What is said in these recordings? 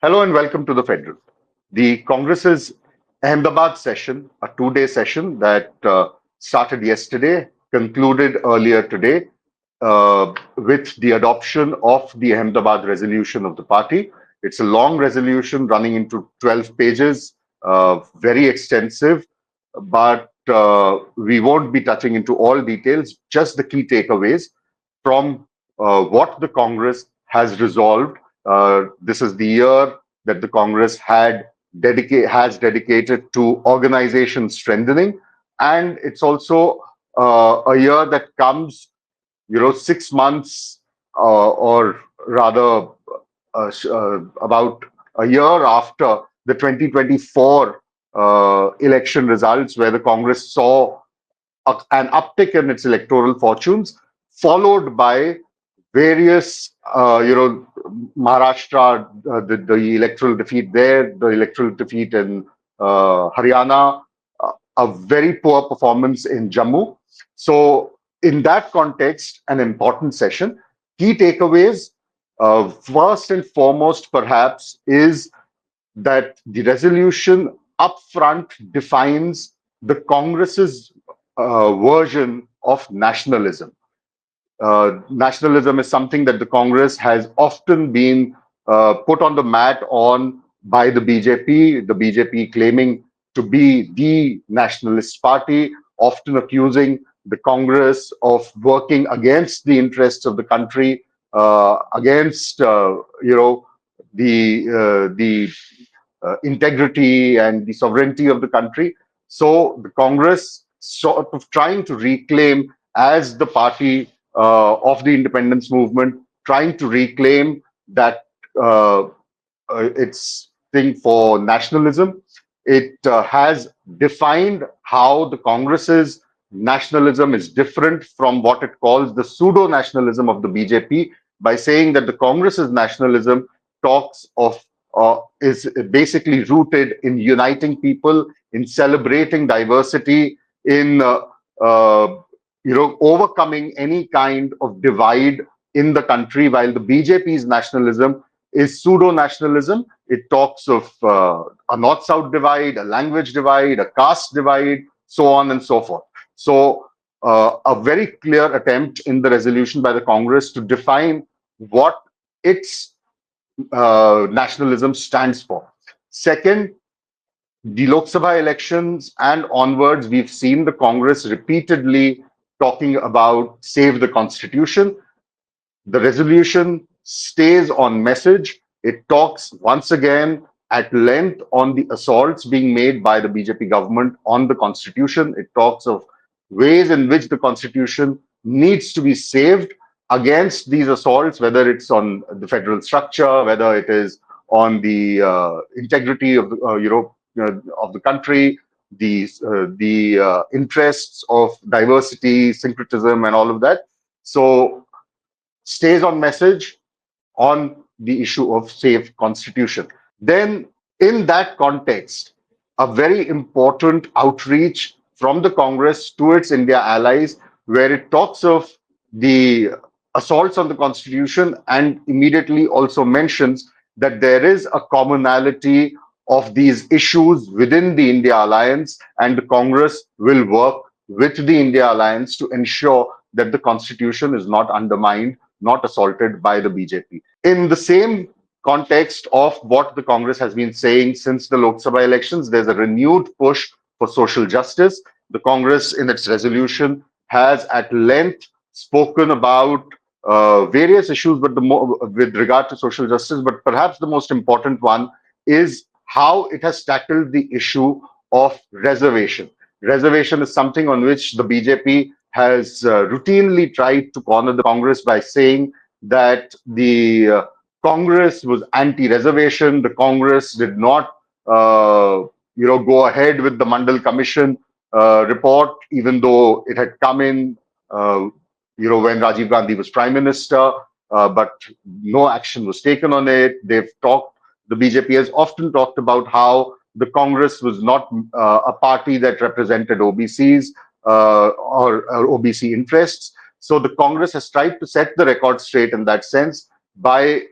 Hello and welcome to the Federal. The Congress's Ahmedabad session, a two-day session that started yesterday, concluded earlier today with the adoption of the Ahmedabad resolution of the party. It's a long resolution running into 12 pages, very extensive, but we won't be touching into all details, just the key takeaways from what the Congress has resolved. This is the year that the Congress has dedicated to organization strengthening, and it's also a year that comes, 6 months or rather about a year after the 2024 election results, where the Congress saw an uptick in its electoral fortunes, followed by various, Maharashtra, the electoral defeat there, the electoral defeat in Haryana, a very poor performance in Jammu. So, in that context, an important session. Key takeaways, first and foremost, perhaps, is that the resolution upfront defines the Congress's version of nationalism. Nationalism is something that the Congress has often been put on the mat on by the BJP claiming to be the nationalist party, often accusing the Congress of working against the interests of the country, against the integrity and the sovereignty of the country. So the Congress sort of trying to reclaim as the party of the independence movement, trying to reclaim that its thing for nationalism. It has defined how the Congress's nationalism is different from what it calls the pseudo nationalism of the BJP by saying that the Congress's nationalism talks of is basically rooted in uniting people, in celebrating diversity, in overcoming any kind of divide in the country, while the BJP's nationalism is pseudo nationalism. It talks of a north south divide, a language divide, a caste divide, so on and so forth. So a very clear attempt in the resolution by the Congress to define what its nationalism stands for. Second, the Lok Sabha elections and onwards, we've seen the Congress repeatedly talking about save the Constitution. The resolution stays on message. It talks once again at length on the assaults being made by the BJP government on the Constitution. It talks of ways in which the Constitution needs to be saved against these assaults, whether it's on the federal structure, whether it is on the integrity of of the country, the interests of diversity, syncretism, and all of that. So stays on message on the issue of safe constitution. Then, in that context, a very important outreach from the Congress to its India allies, where it talks of the assaults on the constitution and immediately also mentions that there is a commonality of these issues within the India alliance, and the Congress will work with the India alliance to ensure that the constitution is not undermined, not assaulted by the BJP. In the same context of what the Congress has been saying since the Lok Sabha elections, there's a renewed push for social justice. The Congress, in its resolution, has at length spoken about various issues, but with regard to social justice. But perhaps the most important one is how it has tackled the issue of reservation. Reservation is something on which the BJP has routinely tried to corner the Congress by saying that the Congress was anti-reservation. The Congress did not, go ahead with the Mandal Commission report, even though it had come in, when Rajiv Gandhi was Prime Minister, but no action was taken on it. The BJP has often talked about how the Congress was not a party that represented OBCs or OBC interests. So the Congress has tried to set the record straight in that sense by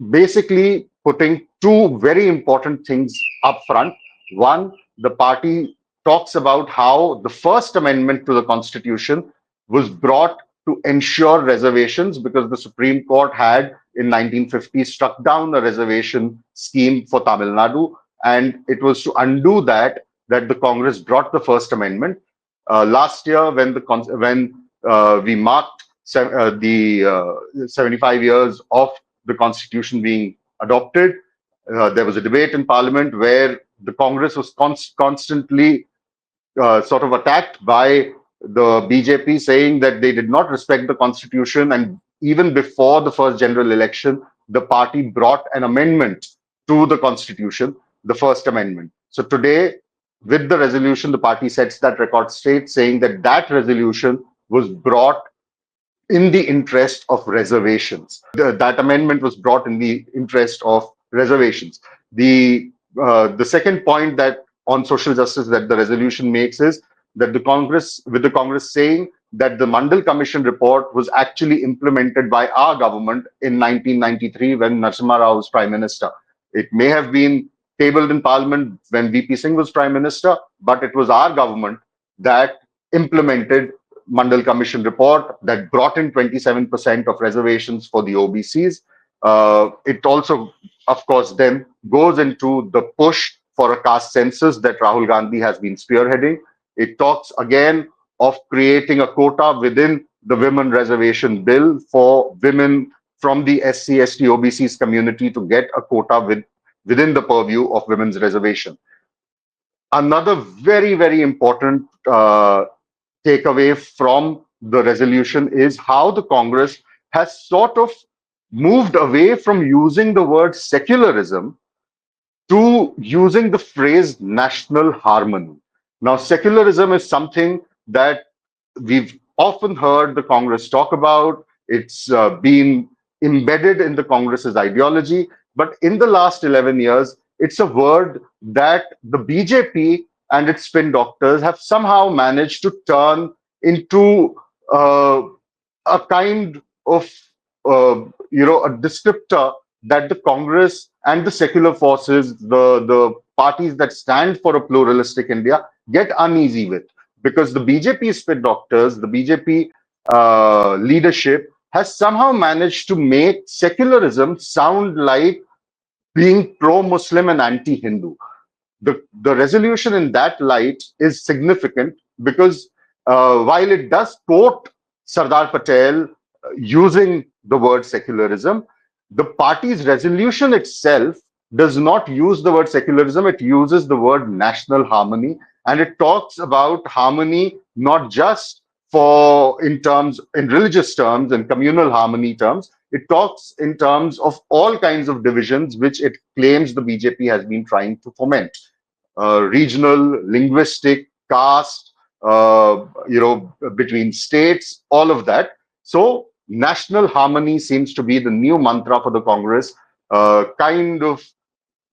basically putting two very important things up front. One, the party talks about how the First Amendment to the Constitution was brought to ensure reservations because the Supreme Court had in 1950 struck down a reservation scheme for Tamil Nadu, and it was to undo that the Congress brought the First Amendment. Last year, when we marked the 75 years of the constitution being adopted, there was a debate in parliament where the Congress was constantly sort of attacked by the BJP, saying that they did not respect the constitution. And even before the first general election, the party brought an amendment to the constitution, the First Amendment. So today, with the resolution, the party sets that record straight, saying that that resolution was brought in the interest of reservations. That amendment was brought in the interest of reservations. The second point that on social justice that the resolution makes is that the Congress saying that the Mandal Commission report was actually implemented by our government in 1993 when Narasimha Rao was Prime Minister. It may have been tabled in Parliament when VP Singh was Prime Minister, but it was our government that implemented Mandal Commission report that brought in 27% of reservations for the OBCs. It also, of course, then goes into the push for a caste census that Rahul Gandhi has been spearheading. It talks again of creating a quota within the women reservation bill for women from the SC, ST, OBCs community to get a quota within the purview of women's reservation. Another very, very important takeaway from the resolution is how the Congress has sort of moved away from using the word secularism to using the phrase national harmony. Now, secularism is something that we've often heard the Congress talk about. It's been embedded in the Congress's ideology. But in the last 11 years, it's a word that the BJP and its spin doctors have somehow managed to turn into a kind of, a descriptor that the Congress and the secular forces, the parties that stand for a pluralistic India, get uneasy with, because the BJP spin doctors, the BJP leadership has somehow managed to make secularism sound like being pro-Muslim and anti-Hindu. The resolution in that light is significant because while it does quote Sardar Patel using the word secularism, the party's resolution itself does not use the word secularism. It uses the word national harmony, and it talks about harmony not just for in religious terms and communal harmony terms. It talks in terms of all kinds of divisions which it claims the BJP has been trying to foment. Regional, linguistic, caste, between states, all of that. So national harmony seems to be the new mantra for the Congress, kind of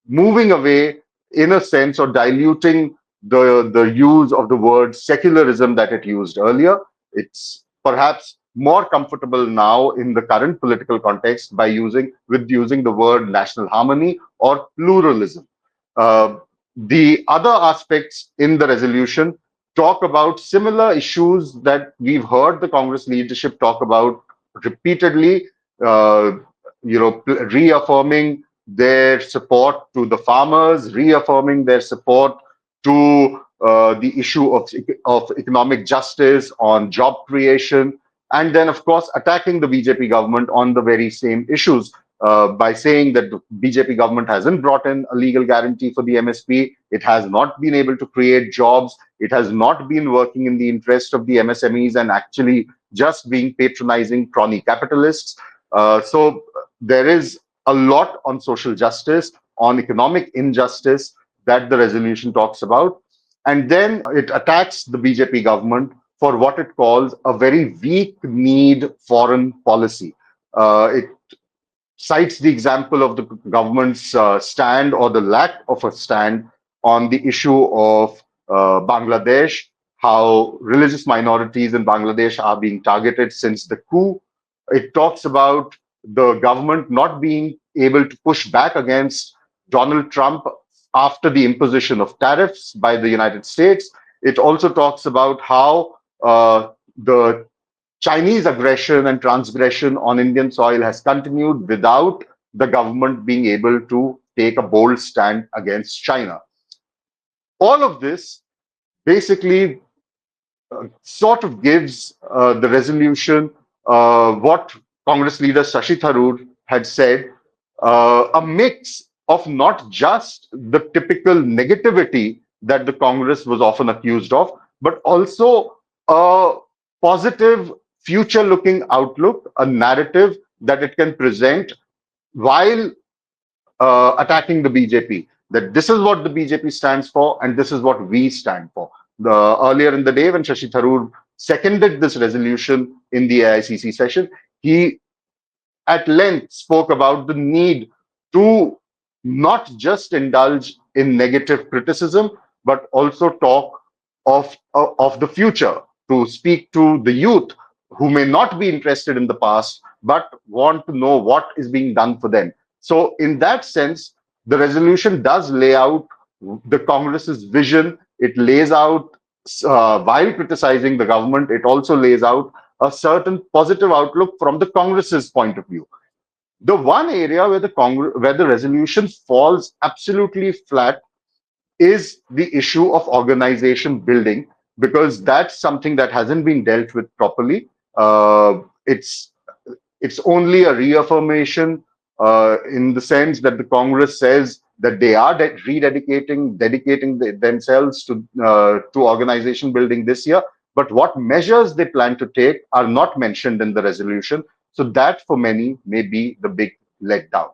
moving away, in a sense, or diluting the use of the word secularism that it used earlier. It's perhaps more comfortable now in the current political context by using the word national harmony or pluralism. Uh, the other aspects in the resolution talk about similar issues that we've heard the Congress leadership talk about repeatedly, reaffirming their support to the farmers, reaffirming their support to the issue of economic justice, on job creation, and then, of course, attacking the BJP government on the very same issues by saying that the BJP government hasn't brought in a legal guarantee for the MSP. It has not been able to create jobs. It has not been working in the interest of the MSMEs and actually just being patronizing crony capitalists. So there is a lot on social justice, on economic injustice that the resolution talks about. And then it attacks the BJP government for what it calls a very weak-kneed foreign policy. It cites the example of the government's stand or the lack of a stand on the issue of Bangladesh, how religious minorities in Bangladesh are being targeted since the coup. It talks about the government not being able to push back against Donald Trump after the imposition of tariffs by the United States. It also talks about how the Chinese aggression and transgression on Indian soil has continued without the government being able to take a bold stand against China. All of this basically sort of gives the resolution what Congress leader Shashi Tharoor had said, a mix of not just the typical negativity that the Congress was often accused of, but also a positive future looking outlook, a narrative that it can present while attacking the BJP. That this is what the BJP stands for, and this is what we stand for. Earlier in the day, when Shashi Tharoor seconded this resolution in the AICC session, he at length spoke about the need to not just indulge in negative criticism, but also talk of the future, to speak to the youth who may not be interested in the past, but want to know what is being done for them. So, in that sense, the resolution does lay out the Congress's vision. It lays out, while criticizing the government, it also lays out a certain positive outlook from the Congress's point of view. The one area where the resolution falls absolutely flat is the issue of organization building, because that's something that hasn't been dealt with properly. It's only a reaffirmation in the sense that the Congress says that they are dedicating themselves to organization building this year. But what measures they plan to take are not mentioned in the resolution. So that for many may be the big letdown.